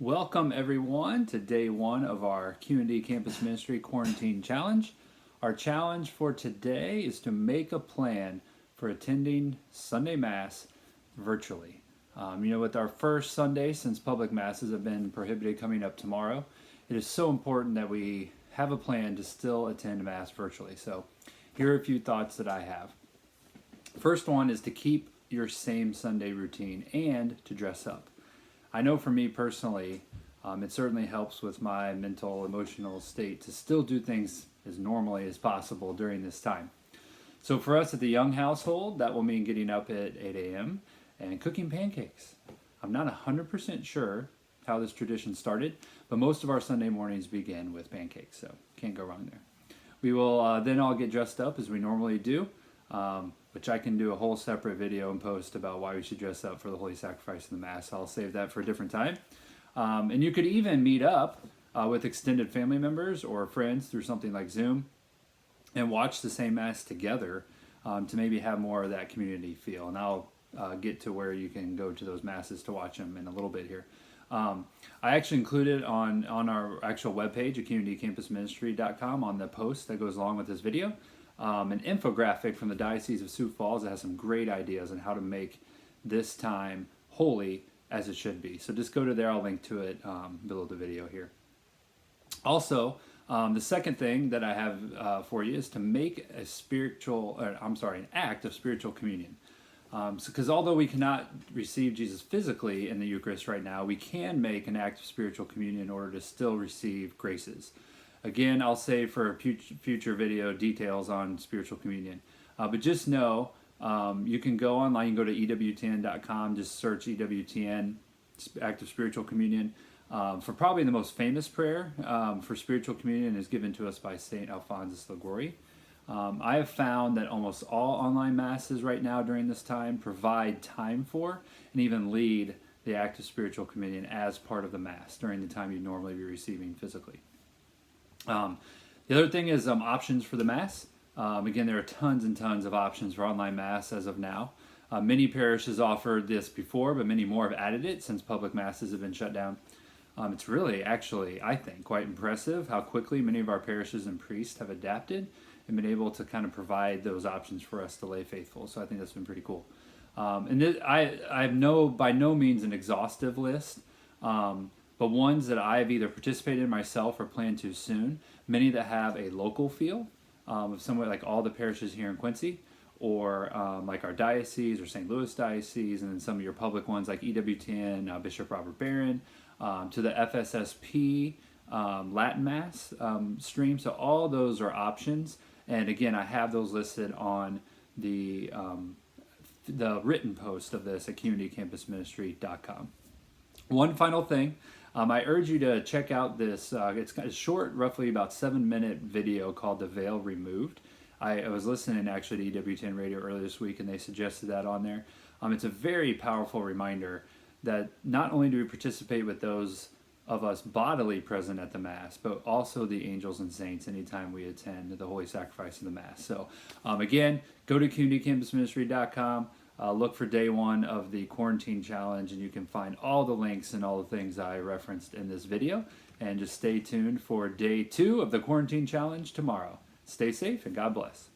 Welcome everyone to day one of our Q&D Campus Ministry Quarantine Challenge. Our challenge for today is to make a plan for attending Sunday Mass virtually. With our first Sunday since public masses have been prohibited coming up tomorrow, it is so important that we have a plan to still attend Mass virtually. So here are a few thoughts that I have. First one is to keep your same Sunday routine and to dress up. I know for me personally, it certainly helps with my mental, emotional state to still do things as normally as possible during this time. So for us at the Young household, that will mean getting up at 8 a.m. and cooking pancakes. I'm not 100% sure how this tradition started, but most of our Sunday mornings begin with pancakes, so can't go wrong there. We will then all get dressed up as we normally do, which I can do a whole separate video and post about why we should dress up for the Holy Sacrifice of the Mass. I'll save that for a different time. And you could even meet up with extended family members or friends through something like Zoom and watch the same Mass together to maybe have more of that community feel. And I'll get to where you can go to those Masses to watch them in a little bit here. I actually included on our actual webpage at communitycampusministry.com on the post that goes along with this video an infographic from the Diocese of Sioux Falls that has some great ideas on how to make this time holy as it should be. So just go to there. I'll link to it below the video here. Also, the second thing that I have for you is to make an act of spiritual communion. Because although we cannot receive Jesus physically in the Eucharist right now, we can make an act of spiritual communion in order to still receive graces. Again, I'll save for a future video details on spiritual communion. But just know, you can go online, you can go to EWTN.com, just search EWTN, Active Spiritual Communion. For probably the most famous prayer for spiritual communion is given to us by St. Alphonsus Liguori. I have found that almost all online masses right now during this time provide time for and even lead the act of spiritual communion as part of the Mass during the time you'd normally be receiving physically. The other thing is options for the Mass. Again, there are tons and tons of options for online Mass as of now. Many parishes offered this before, but many more have added it since public Masses have been shut down. It's really, actually, I think, quite impressive how quickly many of our parishes and priests have adapted and been able to kind of provide those options for us to lay faithful. So I think that's been pretty cool. I have by no means an exhaustive list, but ones that I've either participated in myself or plan to soon. Many that have a local feel, of somewhere like all the parishes here in Quincy, or like our diocese or St. Louis Diocese, and then some of your public ones like EWTN, Bishop Robert Barron, to the FSSP Latin Mass stream. So all those are options. And again, I have those listed on the written post of this at communitycampusministry.com. One final thing, I urge you to check out this, it's a short, roughly about 7-minute video called The Veil Removed. I was listening actually to EWTN Radio earlier this week, and they suggested that on there. It's a very powerful reminder that not only do we participate with those of us bodily present at the Mass, but also the angels and saints anytime we attend the Holy Sacrifice of the Mass. So again, go to communitycampusministry.com, look for day one of the quarantine challenge, and you can find all the links and all the things I referenced in this video. And just stay tuned for day 2 of the quarantine challenge tomorrow. Stay safe and God bless.